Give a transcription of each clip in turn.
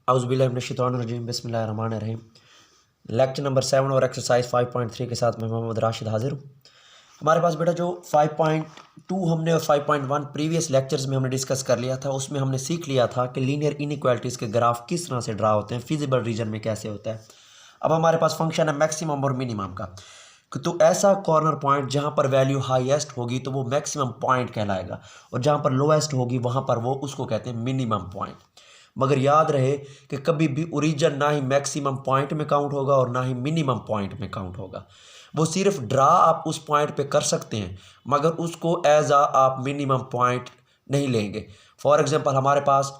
औज़ुबिल्लाहिमिनश्शैतानिर्रजीम बिस्मिल्लाहिर्रहमानिर्रहीम। Lecture number 7 और exercise 5.3 के साथ मैं मोहम्मद राशिद हाजिर हूँ। हमारे पास बेटा जो 5.2 हमने और 5.1 प्रीवियस लेक्चर्स में हमने डिस्कस कर लिया था, उसमें हमने सीख लिया था कि लीनियर इनइक्वालिटीज़ के ग्राफ किस तरह से ड्रा होते हैं, फिजिबल रीजन में कैसे होता है। अब हमारे पास फंक्शन है मैक्सिमम और मिनिमम का, तो ऐसा कॉर्नर पॉइंट जहाँ पर वैल्यू हाईएस्ट होगी तो वो मैक्सिमम पॉइंट कहलाएगा, और जहाँ पर लोएस्ट होगी वहाँ पर वो उसको कहते हैं मिनिमम पॉइंट। मगर याद रहे कि कभी भी ओरिजिन ना ही मैक्सिमम पॉइंट में काउंट होगा और ना ही मिनिमम पॉइंट में काउंट होगा। वो सिर्फ ड्रा आप उस पॉइंट पे कर सकते हैं, मगर उसको एज आप मिनिमम पॉइंट नहीं लेंगे। फॉर एग्जांपल हमारे पास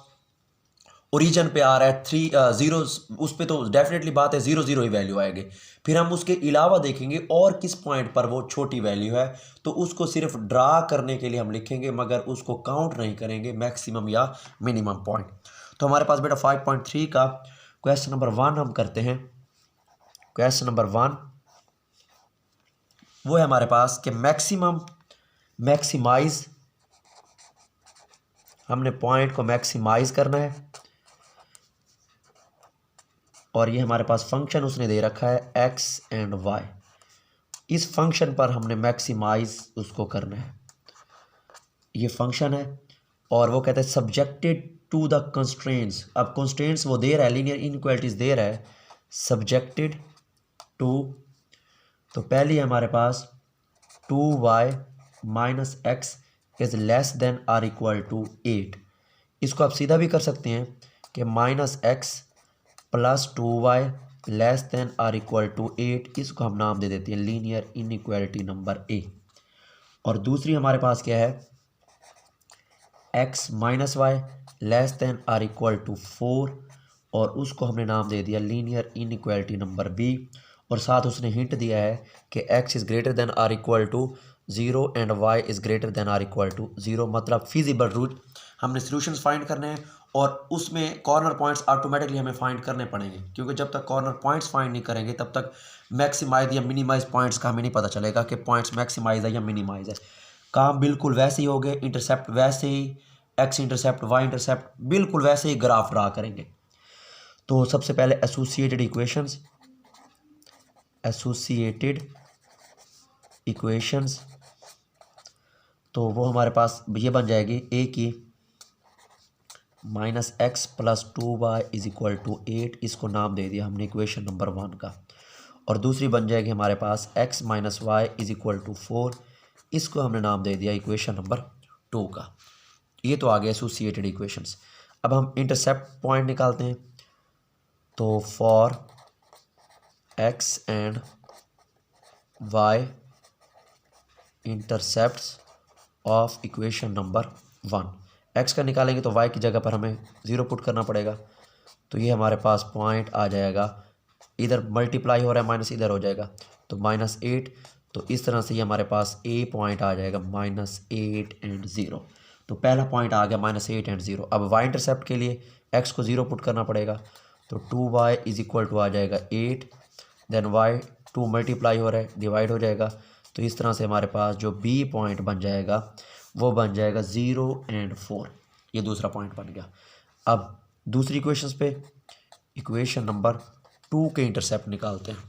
ओरिजिन पे आ रहा है 3 0, उस पर तो डेफिनेटली बात है 0 0 ही वैल्यू आएगी। फिर हम उसके अलावा देखेंगे और किस पॉइंट पर वो छोटी वैल्यू है, तो उसको सिर्फ ड्रा करने के लिए हम लिखेंगे, मगर उसको काउंट नहीं करेंगे मैक्सिमम या मिनिमम पॉइंट। तो हमारे पास बेटा 5.3 का क्वेश्चन नंबर 1 हम करते हैं। क्वेश्चन नंबर 1 वो है हमारे पास कि मैक्सिमाइज, हमने पॉइंट को मैक्सिमाइज करना है, और ये हमारे पास फंक्शन उसने दे रखा है एक्स एंड वाई। इस फंक्शन पर हमने मैक्सिमाइज उसको करना है। ये फंक्शन है और वो कहते हैं सब्जेक्टेड टू द कंस्ट्रेंट्स। अब कंस्ट्रेंट्स वो दे रहा है, लीनियर इनइक्वालिटीज दे रहा है, सब्जेक्टेड टू, तो पहली हमारे पास 2y minus x is less than or equal to 8। इसको आप सीधा भी कर सकते हैं कि minus x plus 2y less than or equal to 8। इसको हम नाम दे देते हैं लीनियर इनइक्वालिटी नंबर ए। और दूसरी हमारे पास क्या है, x minus y less than or equal to 4, और उसको हमने नाम दे दिया लीनियर इनइक्वालिटी नंबर बी। और साथ उसने हिंट दिया है कि x is greater than or equal to 0 and y is greater than or equal to 0। मतलब फिजिबल रूट हमने सॉल्यूशंस फाइंड करने हैं, और उसमें कॉर्नर पॉइंट्स ऑटोमेटिकली हमें फाइंड करने पड़ेंगे, क्योंकि जब तक कॉर्नर पॉइंट्स फाइंड नहीं करेंगे तब तक मैक्सिमाइज या मिनिमाइज पॉइंट्स का हमें नहीं पता चलेगा कि पॉइंट्स मैक्सिमाइज है या मिनिमाइज है। काम बिल्कुल वैसे ही हो गए, इंटरसेप्ट वैसे ही, एक्स इंटरसेप्ट वाई इंटरसेप्ट बिल्कुल वैसे ही ग्राफ ड्रा करेंगे। तो सबसे पहले एसोसिएटेड इक्वेशंस, तो वो हमारे पास ये बन जाएगी ए की minus x plus 2y is equal to 8। इसको नाम दे दिया हमने इक्वेशन नंबर 1 का। और दूसरी बन जाएगी हमारे पास x minus y is equal to 4। इसको हमने नाम दे दिया इक्वेशन नंबर 2 का। ये तो आ गया एसोसिएटेड इक्वेशंस। अब हम इंटरसेप्ट पॉइंट निकालते हैं। तो for x and y intercepts of equation number 1, x का निकालेंगे तो y की जगह पर हमें 0 पुट करना पड़ेगा। तो ये हमारे पास पॉइंट आ जाएगा, इधर मल्टीप्लाई हो रहा है माइनस इधर हो जाएगा तो -8। तो इस तरह से ये हमारे पास a पॉइंट आ जाएगा -8 एंड 0। तो पहला पॉइंट आ गया -8 एंड 0। अब y इंटरसेप्ट के लिए x को 0 पुट करना पड़ेगा, तो 2y इज इक्वल टू आ जाएगा 8, देन y 2 मल्टीप्लाई हो रहा है डिवाइड हो जाएगा। तो इस तरह से हमारे पास जो b पॉइंट बन जाएगा वो बन जाएगा 0 एंड 4। ये दूसरा पॉइंट बन गया। अब दूसरी इक्वेशंस पे इक्वेशन नंबर 2 के इंटरसेप्ट निकालते हैं।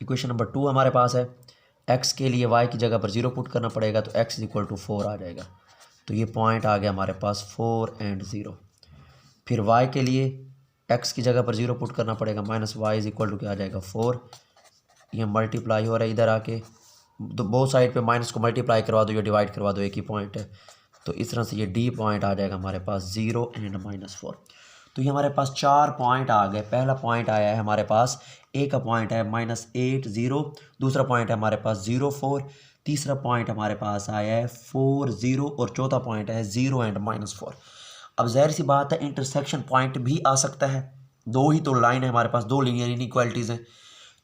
इक्वेशन नंबर 2 हमारे पास है, x के लिए y की जगह पर 0 पुट करना पड़ेगा, तो x इज इक्वल टू 4 आ जाएगा। तो ये पॉइंट आ गया हमारे पास 4 एंड 0। फिर y के लिए x की जगह पर 0 पुट करना पड़ेगा, minus y is equal to क्या आ जाएगा 4। ये मल्टीप्लाई हो रहा है इधर आके, तो बोथ साइड पे माइनस को मल्टीप्लाई करवा दो या डिवाइड करवा दो, एक ही पॉइंट है। तो इस तरह से ये डी पॉइंट आ जाएगा हमारे पास 0 एंड -4। तो ये हमारे पास 4 पॉइंट आ गए। पहला पॉइंट आया है हमारे पास, ए का पॉइंट है -8 0, दूसरा पॉइंट है हमारे पास 0 4, तीसरा पॉइंट हमारे पास आया है 4 0, और चौथा पॉइंट है 0 एंड -4। अब जाहिर सी बात है इंटरसेक्शन पॉइंट भी आ सकता है, दो ही तो लाइन है हमारे पास, दो लीनियर इनइक्वालिटीज़ हैं,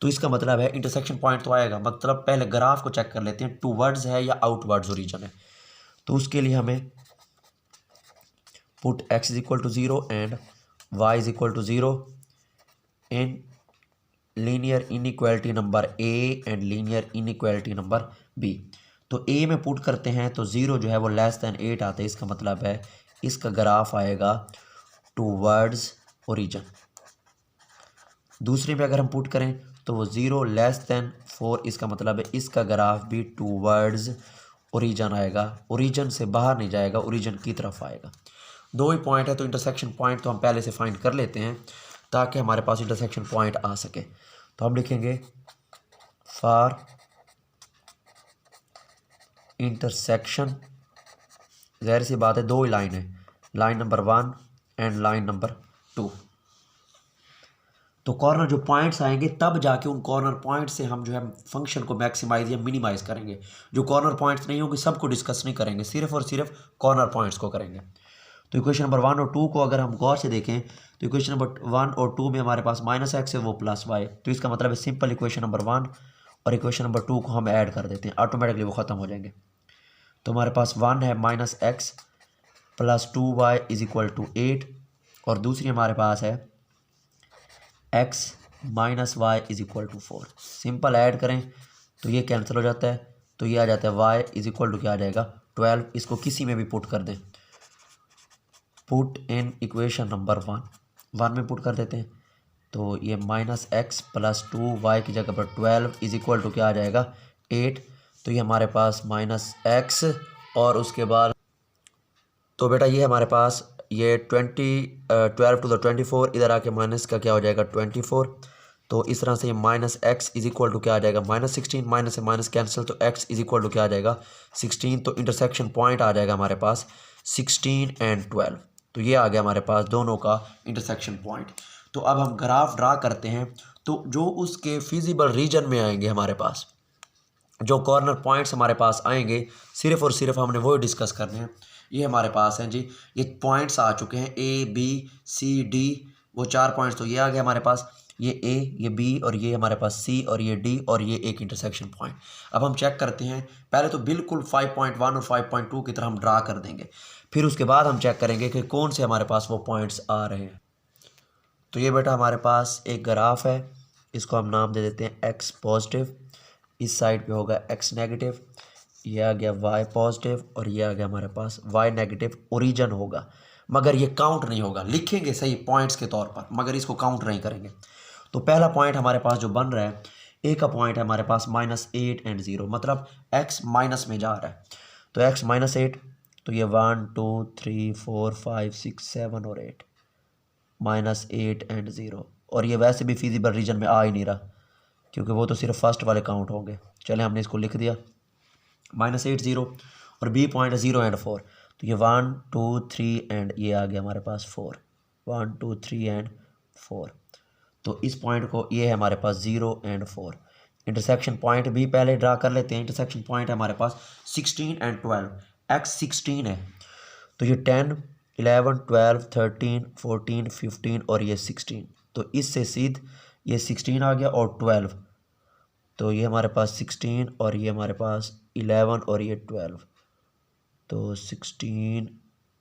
तो इसका मतलब है इंटरसेक्शन पॉइंट तो आएगा। मतलब पहले ग्राफ को चेक कर लेते हैं, टूवर्ड्स है या आउटवर्ड्स ओरिजिन है। तो उसके लिए हमें put x is equal to 0 and y is equal to 0 in linear inequality number a and linear inequality number b। तो a में पुट करते हैं तो 0 जो है वो लेस देन 8 आता है। इसका मतलब है इसका ग्राफ आएगा टूवर्ड्स ओरिजिन। दूसरे में अगर हम पुट करें तो वो 0<4, इसका मतलब है इसका ग्राफ भी टूवर्ड्स ओरिजिन आएगा, ओरिजिन से बाहर नहीं जाएगा, ओरिजिन की तरफ आएगा। दो ही पॉइंट है तो इंटरसेक्शन पॉइंट तो हम पहले से फाइंड कर लेते हैं ताकि हमारे पास इंटरसेक्शन पॉइंट आ सके। तो हम लिखेंगे फॉर इंटरसेक्शन, ज़ाहिर सी बात है दो ही लाइन है, line number 1 and line number 2। तो कॉर्नर जो पॉइंट्स आएंगे तब जाके उन कॉर्नर पॉइंट से हम जो है फंक्शन को मैक्सिमाइज या मिनिमाइज करेंगे। जो कॉर्नर पॉइंट्स नहीं होंगे सबको डिस्कस नहीं करेंगे, सिर्फ और सिर्फ कॉर्नर पॉइंट्स को करेंगे। तो इक्वेशन नंबर 1 और 2 को अगर हम गौर से देखें तो इक्वेशन नंबर 1 और 2 में हमारे पास -x है वो +y, तो इसका मतलब है सिंपल इक्वेशन नंबर 1 और इक्वेशन नंबर 2 को हम ऐड कर देते हैं, ऑटोमेटिकली वो ख़त्म हो जाएंगे। तो हमारे पास 1 है -x + 2y = 8 और दूसरी हमारे पास है x - y = 4। सिंपल ऐड करें तो ये कैंसिल हो जाता है, तो ये आ जाता है y = क्या आ जाएगा 12। इसको किसी में भी पुट कर दें, पुट इन इक्वेशन नंबर 1 में पुट कर देते हैं तो ये -x + 2y की जगह पर 12 = क्या आ जाएगा 8। तो ये हमारे पास -x और उसके बाद तो बेटा ये हमारे पास ये 12 to the 24 इधर आके माइनस का क्या हो जाएगा 24। तो इस तरह से ये -x = क्या आ जाएगा -16, माइनस से माइनस कैंसिल तो x = क्या आ जाएगा 16। तो इंटरसेक्शन पॉइंट आ जाएगा हमारे पास 16 and 12। तो ये आ गया हमारे पास दोनों का इंटरसेक्शन पॉइंट। तो अब हम ग्राफ ड्रा करते हैं तो जो उसके फिजिबल रीजन में आएंगे हमारे पास, जो कॉर्नर पॉइंट्स हमारे पास आएंगे सिर्फ और सिर्फ हमने वो डिस्कस करने हैं। ये हमारे पास हैं जी, ये पॉइंट्स आ चुके हैं A B C D, वो 4 पॉइंट्स तो ये आ गए हमारे पास, ये A ये B और ये हमारे पास C और ये D और ये एक इंटरसेक्शन पॉइंट। अब हम चेक करते हैं, पहले तो बिल्कुल 5.1 और 5.2 की तरह हम ड्रा कर देंगे, फिर उसके बाद हम चेक करेंगे कि कौन से हमारे पास वो पॉइंट्स आ रहे हैं। तो ये बेटा हमारे पास एक ग्राफ है, इसको हम नाम दे देते हैं x पॉजिटिव, इस साइड पे होगा x नेगेटिव, ये आ गया y पॉजिटिव और ये आ गया हमारे पास y नेगेटिव। ओरिजिन होगा मगर ये काउंट नहीं होगा, लिखेंगे सही पॉइंट्स के तौर पर मगर इसको काउंट नहीं करेंगे। तो पहला पॉइंट हमारे पास जो बन रहा है a का पॉइंट है हमारे पास -8 and 0, मतलब x माइनस में जा रहा है। तो x -8 तो ये 1 2 3 4 5 6 7 और 8 -8 and 0, और ये वैसे भी फिजिबल रीजन में आ ही नहीं रहा क्योंकि वो तो सिर्फ फर्स्ट वाले काउंट होंगे। चले हमने इसको लिख दिया -8 0 और B पॉइंट है 0 and 4, तो ये 1 2 3 एंड ये आ गया हमारे पास 4, 1 2 3 एंड 4। तो इस पॉइंट को ये है हमारे पास 0 and 4। इंटरसेक्शन पॉइंट भी पहले ड्रा कर लेते हैं। इंटरसेक्शन पॉइंट है हमारे पास 16 and 12, x 16 है तो ये 10 11 12 13 14 15 और ये 16, तो इससे सीध ये 16 आ गया और 12, तो ये हमारे पास 16 और ये हमारे पास 11 और ये 12, तो 16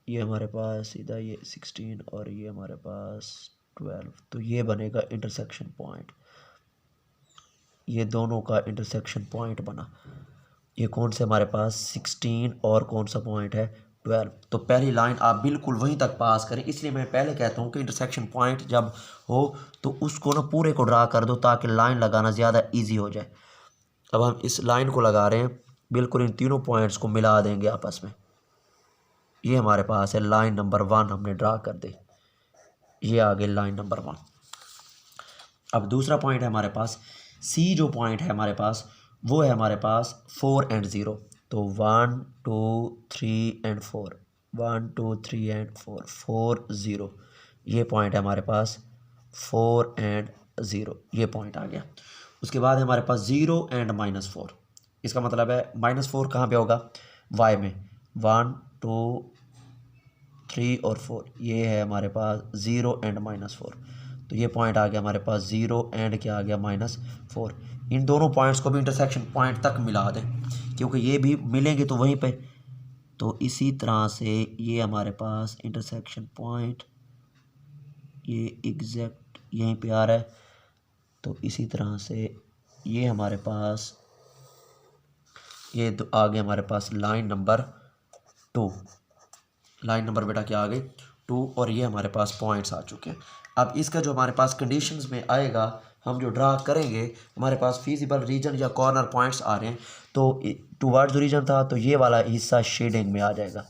ये हमारे पास सीधा ये 16 और ये हमारे पास 12, तो ये बनेगा इंटरसेक्शन पॉइंट। ये दोनों का इंटरसेक्शन पॉइंट बना। ये कौन से हमारे पास 16 और कौन सा पॉइंट है 12। तो पहली लाइन आप बिल्कुल वहीं तक पास करें, इसलिए मैं पहले कहता हूँ कि इंटरसेक्शन पॉइंट जब हो तो उसको ना पूरे को ड्रा कर दो ताकि लाइन लगाना ज़्यादा इजी हो जाए। अब हम इस लाइन को लगा रहे हैं, बिल्कुल इन तीनों पॉइंट्स को मिला देंगे आपस में। ये हमारे पास है लाइन नंबर 1, हमने ड्रा कर दी, ये आ गई लाइन नंबर 1। अब दूसरा पॉइंट है हमारे पास C, जो पॉइंट है हमारे पास वो है हमारे पास 4 and 0, तो 1 2 3 and 4, 1 2 3 and 4 4 0, ये पॉइंट है हमारे पास 4 and 0, ये पॉइंट आ गया। उसके बाद है हमारे पास 0 and -4, इसका मतलब है -4 कहाँ पे होगा y में, 1 2 3 और 4, ये है हमारे पास 0 and -4, तो ये पॉइंट आ गया हमारे पास 0 एंड क्या आ गया -4। इन दोनों पॉइंट्स को भी इंटरसेक्शन पॉइंट तक मिला दें क्योंकि ये भी मिलेंगे तो वहीं पे। तो इसी तरह से ये हमारे पास इंटरसेक्शन पॉइंट ये एग्जैक्ट यहीं पे आ रहा है, तो इसी तरह से ये हमारे पास ये आ गया हमारे पास लाइन नंबर 2। लाइन नंबर बेटा क्या आ गई 2 और ये हमारे पास पॉइंट्स आ चुके हैं। अब इसका जो हमारे पास कंडीशंस में आएगा, हम जो ड्रा करेंगे, हमारे पास फिजिबल रीजन या कॉर्नर पॉइंट्स आ रहे हैं, तो टुवर्ड्स रीजन था तो ये वाला हिस्सा शेडिंग में आ जाएगा,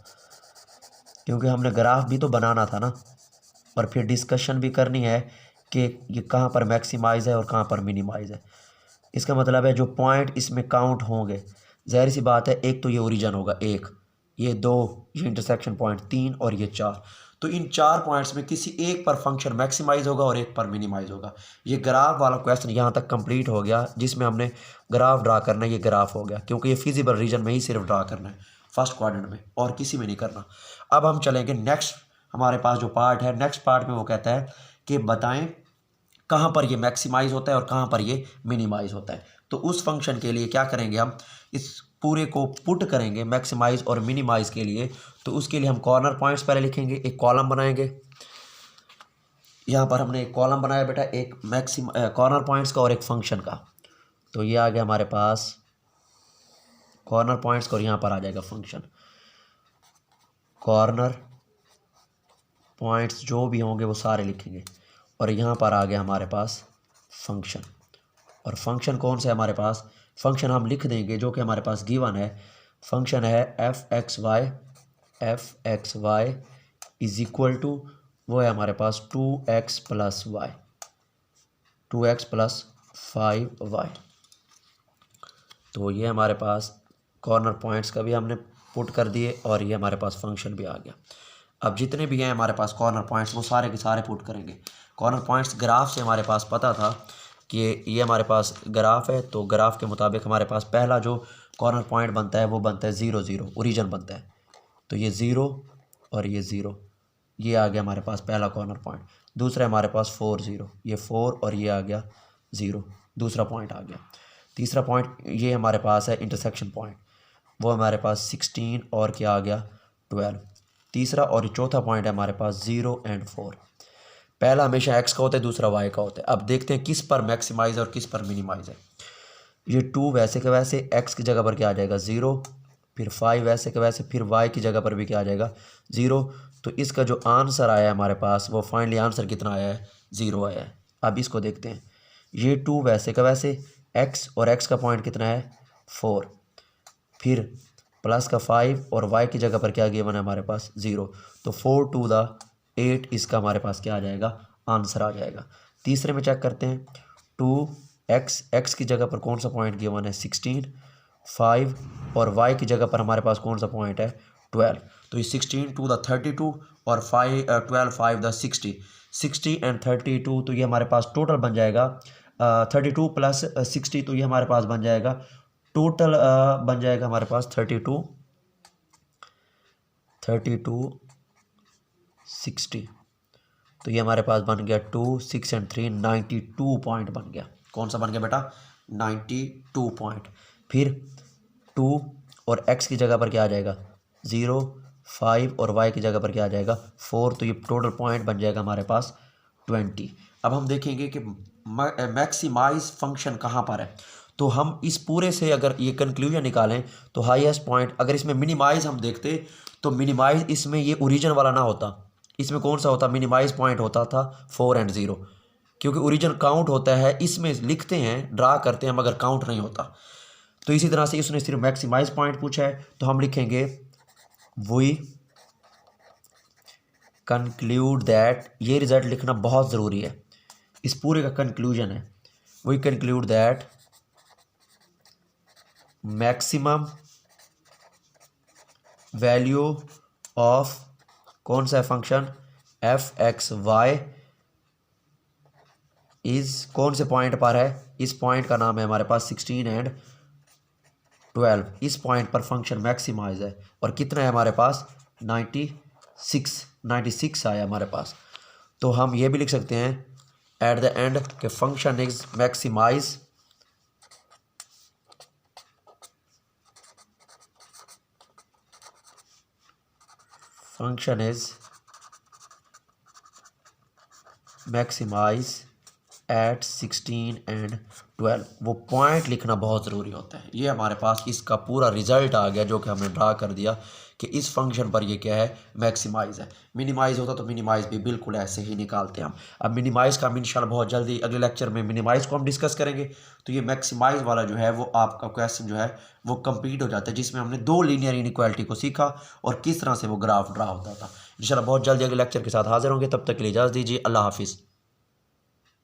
क्योंकि हमने ग्राफ भी तो बनाना था ना, और फिर डिस्कशन भी करनी है कि ये कहाँ पर मैक्सिमाइज़ है और कहाँ पर मिनिमाइज़ है। इसका मतलब है जो पॉइंट इसमें काउंट होंगे, ज़ाहिर सी बात है, एक तो ये ओरिजिन होगा, एक ये, दो ये इंटरसेक्शन पॉइंट, 3 और ये 4, तो इन 4 पॉइंट्स में किसी एक पर फंक्शन मैक्सिमाइज़ होगा और एक पर मिनिमाइज़ होगा। ये ग्राफ वाला क्वेश्चन यहाँ तक कंप्लीट हो गया, जिसमें हमने ग्राफ ड्रा करना है, ये ग्राफ हो गया, क्योंकि ये फिजिबल रीजन में ही सिर्फ ड्रा करना है, फर्स्ट क्वाड्रेंट में, और किसी में नहीं करना। अब हम चलेंगे नेक्स्ट, हमारे पास जो पार्ट है, नेक्स्ट पार्ट में वो कहता है कि बताएं कहाँ पर ये मैक्सिमाइज़ होता है और कहाँ पर ये मिनिमाइज़ होता है। तो उस फंक्शन के लिए क्या करेंगे, हम इस पूरे को पुट करेंगे मैक्सिमाइज़ और मिनिमाइज़ के लिए। तो उसके लिए हम कॉर्नर पॉइंट्स पहले लिखेंगे, एक कॉलम बनाएंगे। यहाँ पर हमने एक कॉलम बनाया बेटा, एक कॉर्नर पॉइंट्स का और एक फंक्शन का। तो ये आ गया हमारे पास कॉर्नर पॉइंट्स का, और यहाँ पर आ जाएगा फंक्शन। कॉर्नर पॉइंट्स जो भी होंगे वो सारे लिखेंगे, और यहाँ पर आ गया हमारे पास फंक्शन। और फंक्शन कौन सा है हमारे पास, फंक्शन हम लिख देंगे जो कि हमारे पास गिवन है। फंक्शन है f x y is equal to, वो है हमारे पास 2x plus Y, 2x plus 5y। तो ये हमारे पास कॉर्नर पॉइंट्स का भी हमने पुट कर दिए, और ये हमारे पास फंक्शन भी आ गया। अब जितने भी हैं हमारे पास कॉर्नर पॉइंट्स, वो सारे के सारे पुट करेंगे। कॉर्नर पॉइंट्स ग्राफ से हमारे पास पता था कि ये हमारे पास ग्राफ है, तो ग्राफ के मुताबिक हमारे पास पहला जो कॉर्नर पॉइंट बनता है वो बनता है 0 0, ओरिजिन बनता है। तो ये 0 और ये 0, ये आ गया हमारे पास पहला कॉर्नर पॉइंट। दूसरा हमारे पास 4 0, ये 4 और ये आ गया 0, दूसरा पॉइंट आ गया। तीसरा पॉइंट ये हमारे पास है इंटरसेक्शन पॉइंट, वो हमारे पास 16 और क्या आ गया 12। तीसरा और चौथा पॉइंट है हमारे पास 0 और 4। पहला हमेशा x का होता है, दूसरा y का होता है। अब देखते हैं किस पर मैक्सिमाइज और किस पर मिनिमाइज है। ये 2 वैसे के वैसे, x की जगह पर क्या आ जाएगा 0, फिर 5 वैसे के वैसे, फिर y की जगह पर भी क्या आ जाएगा 0। तो इसका जो आंसर आया है हमारे पास, वो फाइनली आंसर कितना आया है, 0 आया है। अब इसको देखते हैं, ये 2 वैसे का वैसे, x और x का पॉइंट कितना है 4, फिर प्लस का 5 और y की जगह पर क्या गिवन है हमारे पास 0। तो 4 2 द 8, इसका हमारे पास क्या आ जाएगा, आंसर आ जाएगा। तीसरे में चेक करते हैं, 2x, x की जगह पर कौन सा पॉइंट गिवन है 16, 5 और y की जगह पर हमारे पास कौन सा पॉइंट है 12। तो ये 16 2 द 32 और 12 5 द 60, 60 एंड 32, तो ये हमारे पास टोटल बन जाएगा 32 प्लस 60, तो ये हमारे पास बन जाएगा टोटल बन जाएगा हमारे पास 32 60। तो ये हमारे पास बन गया 2 6 एंड 3 92 पॉइंट बन गया। कौन सा बन गया बेटा 92 पॉइंट। फिर 2 और x की जगह पर क्या आ जाएगा 0, 5 और y की जगह पर क्या आ जाएगा 4, तो ये टोटल पॉइंट बन जाएगा हमारे पास 20। अब हम देखेंगे कि मैक्सिमाइज फंक्शन कहाँ पर है। तो हम इस पूरे से अगर ये कंक्लूजन निकालें तो हाईएस्ट पॉइंट, अगर इसमें मिनिमाइज हम देखते तो मिनिमाइज इसमें ये ओरिजिन वाला ना होता, इसमें कौन सा होता, मिनिमाइज पॉइंट होता था 4 और 0, क्योंकि ओरिजिन काउंट होता है, इसमें लिखते हैं ड्रा करते हैं मगर काउंट नहीं होता। तो इसी तरह से इसने सिर्फ मैक्सिमाइज पॉइंट पूछा है, तो हम लिखेंगे वी कंक्लूड दैट, ये रिजल्ट लिखना बहुत ज़रूरी है, इस पूरे का कंक्लूजन है। We conclude that maximum value of कौन सा function f x y is कौन से पॉइंट पर है, इस पॉइंट का नाम है हमारे पास 16 एंड 12, इस पॉइंट पर फंक्शन मैक्सिमाइज है। और कितना है हमारे पास 96 आया हमारे पास। तो हम ये भी लिख सकते हैं एट द एंड के function is maximise function is maximise at 16 and 12। वो पॉइंट लिखना बहुत ज़रूरी होता है। ये हमारे पास इसका पूरा रिजल्ट आ गया जो कि हमने ड्रा कर दिया कि इस फंक्शन पर ये क्या है, मैक्सिमाइज़ है। मिनिमाइज़ होता तो मिनिमाइज़ भी बिल्कुल ऐसे ही निकालते हम। अब मिनिमाइज़ का हम इंशाल्लाह बहुत जल्दी अगले लेक्चर में मिनिमाइज़ को हम डिस्कस करेंगे। तो ये मैक्सिमाइज़ वाला जो है वो आपका क्वेश्चन जो है वो कंप्लीट हो जाता है, जिसमें हमने 2 लीनियर इनइक्वालिटी को सीखा और किस तरह से वो ग्राफ ड्रा होता था। इंशाल्लाह बहुत जल्दी अगले लेक्चर के साथ हाजिर होंगे। तब तक के लिए इजाज़त दीजिए। अल्लाह हाफिज़।